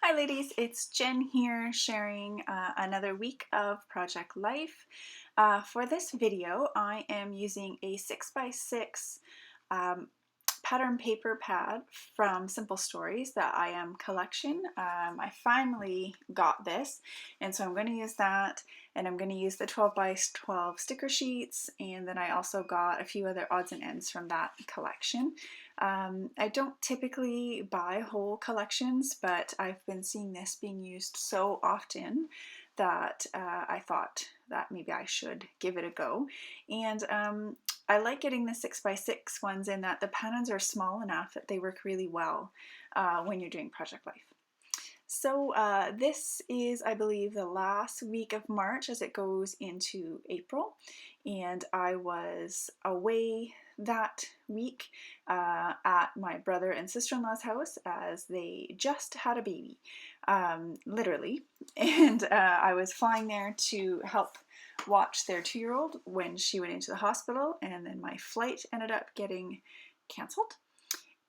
Hi ladies, it's Jen here sharing another week of Project Life. For this video, I am using a 6x6 um, pattern paper pad from Simple Stories, the I Am collection. I finally got this, and so I'm going to use that, and I'm going to use the 12 by 12 sticker sheets, and then I also got a few other odds and ends from that collection. I don't typically buy whole collections, but I've been seeing this being used so often that I thought that maybe I should give it a go. And I like getting the 6x6 ones in that the patterns are small enough that they work really well when you're doing Project Life. So this is, I believe, the last week of March as it goes into April, and I was away that week at my brother and sister-in-law's house as they just had a baby, literally, and I was flying there to help watch their 2-year-old when she went into the hospital, and then my flight ended up getting cancelled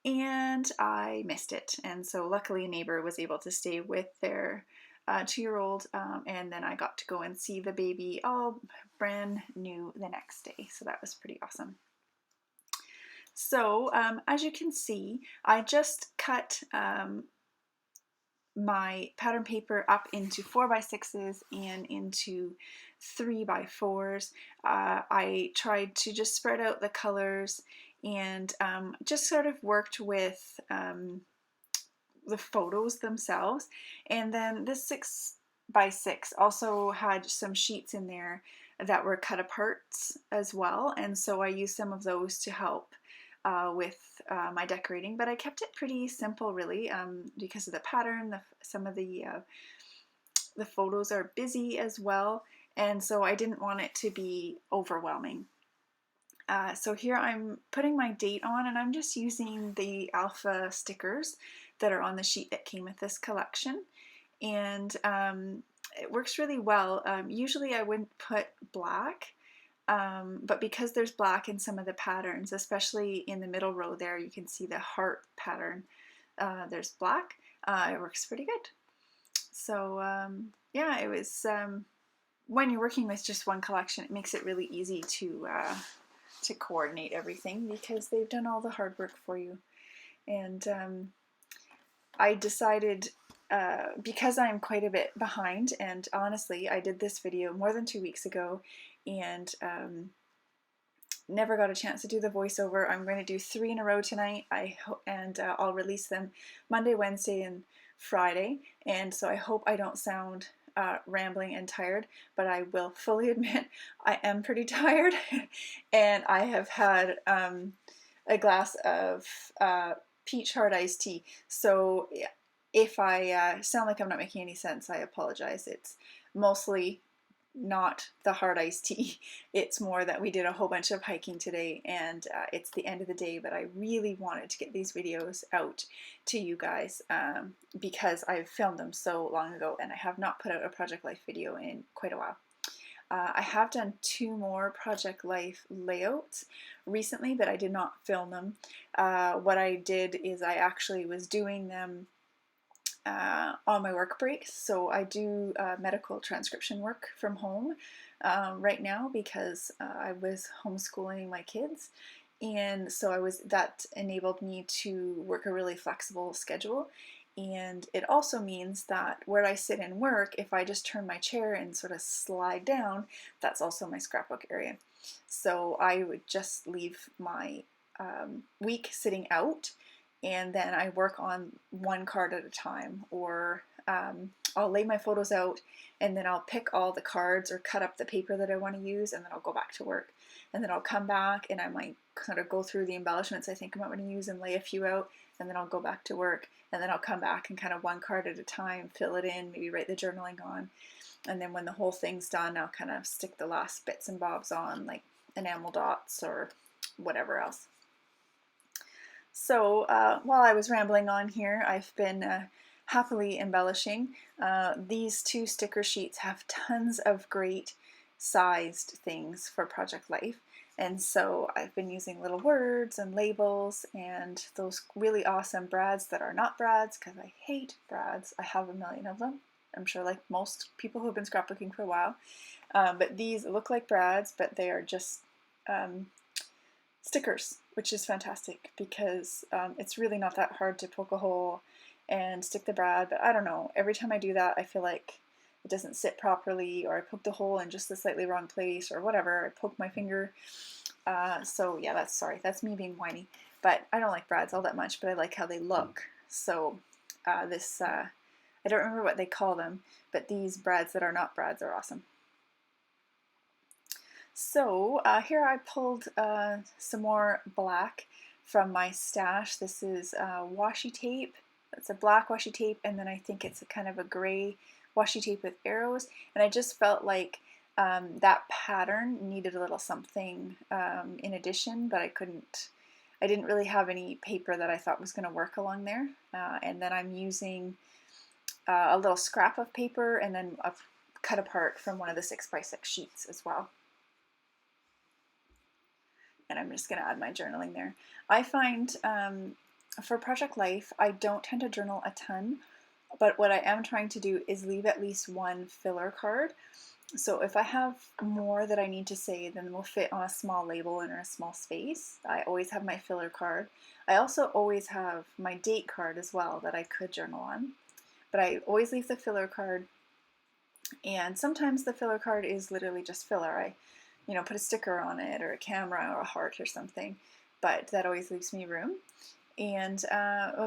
and I missed it. And so luckily a neighbor was able to stay with their 2-year-old, and then I got to go and see the baby all brand new the next day. So that was pretty awesome. So as you can see, I just cut my pattern paper up into 4x6s and into 3x4s. I tried to just spread out the colors and just sort of worked with the photos themselves. And then this 6x6 also had some sheets in there that were cut apart as well, and so I used some of those to help with my decorating, but I kept it pretty simple really because of the pattern. Some of the photos are busy as well, and so I didn't want it to be overwhelming. So here I'm putting my date on, and I'm just using the alpha stickers that are on the sheet that came with this collection, and it works really well. Usually I wouldn't put black, but because there's black in some of the patterns, especially in the middle row there, you can see the heart pattern. There's black. It works pretty good. So yeah, it was when you're working with just one collection, it makes it really easy to coordinate everything because they've done all the hard work for you. And I decided, because I'm quite a bit behind, and honestly I did this video more than 2 weeks ago and never got a chance to do the voiceover. I'm going to do 3 in a row tonight, and I'll release them Monday, Wednesday, and Friday, and so I hope I don't sound rambling and tired, but I will fully admit I am pretty tired and I have had a glass of peach hard iced tea, so if I sound like I'm not making any sense, I apologize. It's mostly not the hard iced tea. It's more that we did a whole bunch of hiking today, and it's the end of the day, but I really wanted to get these videos out to you guys because I've filmed them so long ago and I have not put out a Project Life video in quite a while. I have done 2 more Project Life layouts recently, but I did not film them. What I did is I actually was doing them on my work breaks. So I do medical transcription work from home right now because I was homeschooling my kids, and so that enabled me to work a really flexible schedule. And it also means that where I sit and work, if I just turn my chair and sort of slide down, that's also my scrapbook area. So I would just leave my week sitting out, and then I work on one card at a time, or I'll lay my photos out and then I'll pick all the cards or cut up the paper that I want to use, and then I'll go back to work, and then I'll come back and I might kind of go through the embellishments I think I might want to use and lay a few out, and then I'll go back to work, and then I'll come back and kind of one card at a time fill it in, maybe write the journaling on, and then when the whole thing's done, I'll kind of stick the last bits and bobs on, like enamel dots or whatever else. So while I was rambling on here, I've been happily embellishing. These 2 sticker sheets have tons of great sized things for Project Life, And so I've been using little words and labels and those really awesome brads that are not brads, because I hate brads. I have a million of them. I'm sure like most people who have been scrapbooking for a while. But these look like brads, but they are just stickers, which is fantastic because it's really not that hard to poke a hole and stick the brad. But I don't know, every time I do that I feel like it doesn't sit properly, or I poke the hole in just the slightly wrong place, or whatever. I poke my finger. So yeah, that's me being whiny. But I don't like brads all that much, but I like how they look. So I don't remember what they call them, but these brads that are not brads are awesome. So here I pulled some more black from my stash. This is washi tape. It's a black washi tape, and then I think it's a kind of a gray washi tape with arrows. And I just felt like that pattern needed a little something in addition, but I didn't really have any paper that I thought was going to work along there. And then I'm using a little scrap of paper, and then a cut apart from one of the 6x6 sheets as well. And I'm just going to add my journaling there. I find for Project Life, I don't tend to journal a ton, but what I am trying to do is leave at least one filler card. So if I have more that I need to say, then will fit on a small label and in a small space. I always have my filler card. I also always have my date card as well that I could journal on, but I always leave the filler card. And sometimes the filler card is literally just filler. I put a sticker on it, or a camera, or a heart, or something, but that always leaves me room. And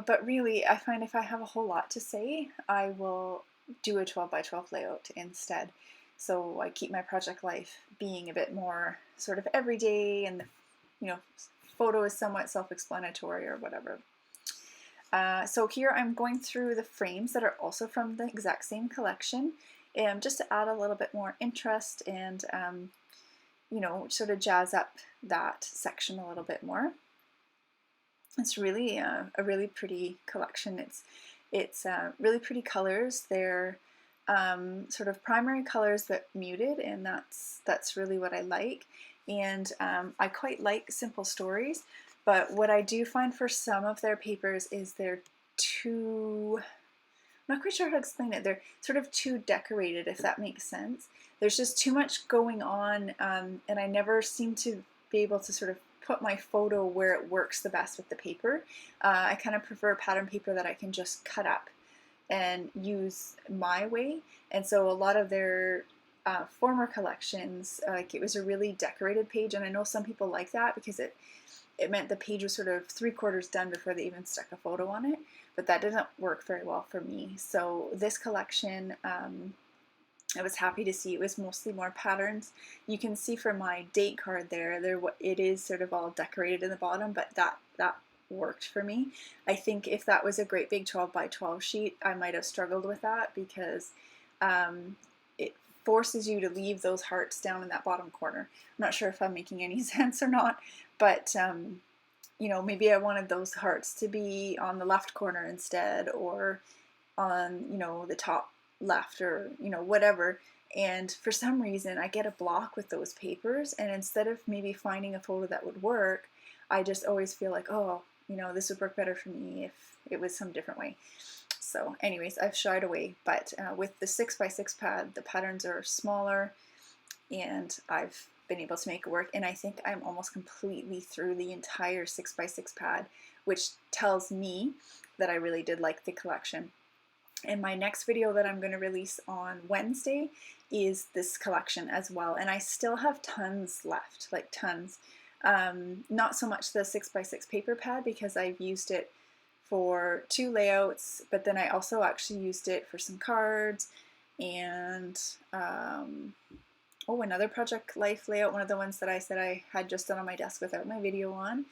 but really, I find if I have a whole lot to say, I will do a 12x12 layout instead. So I keep my Project Life being a bit more sort of everyday, and the photo is somewhat self-explanatory or whatever. So here I'm going through the frames that are also from the exact same collection, just to add a little bit more interest and sort of jazz up that section a little bit more. It's really a really pretty collection. It's really pretty colors. They're sort of primary colors but muted, and that's really what I like. And I quite like simple stories, but what I do find for some of their papers is they're too, I'm not quite sure how to explain it. They're sort of too decorated, if that makes sense. There's just too much going on, and I never seem to be able to sort of put my photo where it works the best with the paper. I kind of prefer pattern paper that I can just cut up and use my way. And so a lot of their former collections, like it was a really decorated page, and I know some people like that because it meant the page was sort of 3/4 done before they even stuck a photo on it, but that didn't work very well for me. So this collection, I was happy to see it was mostly more patterns. You can see from my date card there it is sort of all decorated in the bottom, but that worked for me. I think if that was a great big 12x12 sheet, I might have struggled with that because it forces you to leave those hearts down in that bottom corner. I'm not sure if I'm making any sense or not, but maybe I wanted those hearts to be on the left corner instead, or on the top left, or whatever. And for some reason I get a block with those papers, and instead of maybe finding a photo that would work, I just always feel like, oh, this would work better for me if it was some different way. So anyways, I've shied away, but with the 6x6 pad, the patterns are smaller, and I've been able to make it work. And I think I'm almost completely through the entire 6x6 pad, which tells me that I really did like the collection. And my next video that I'm going to release on Wednesday is this collection as well. And I still have tons left, like tons. Not so much the 6x6 paper pad, because I've used it for 2 layouts, but then I also actually used it for some cards and another Project Life layout, one of the ones that I said I had just done on my desk without my video on,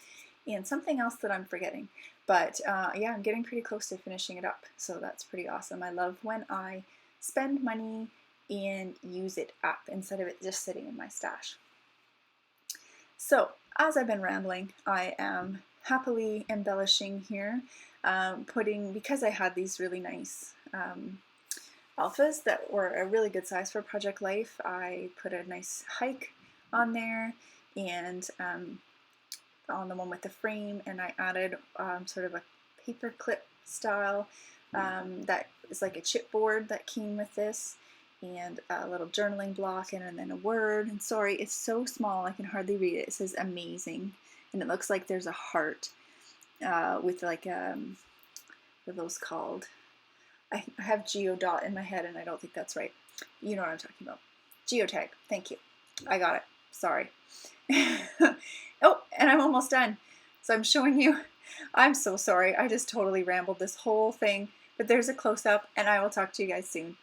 and something else that I'm forgetting. But yeah, I'm getting pretty close to finishing it up, so that's pretty awesome. I love when I spend money and use it up instead of it just sitting in my stash. So as I've been rambling, I am happily embellishing here, because I had these really nice alphas that were a really good size for Project Life. I put a nice hike on there, and on the one with the frame, and I added sort of a paper clip style that is like a chipboard that came with this, and a little journaling block, and then a word. And sorry, it's so small I can hardly read it. It says amazing, and it looks like there's a heart with like what are those called? I have geodot in my head and I don't think that's right. You know what I'm talking about. Geotag. Thank you. I got it. Sorry. Oh, and I'm almost done. So I'm showing you. I'm so sorry. I just totally rambled this whole thing. But there's a close-up, and I will talk to you guys soon.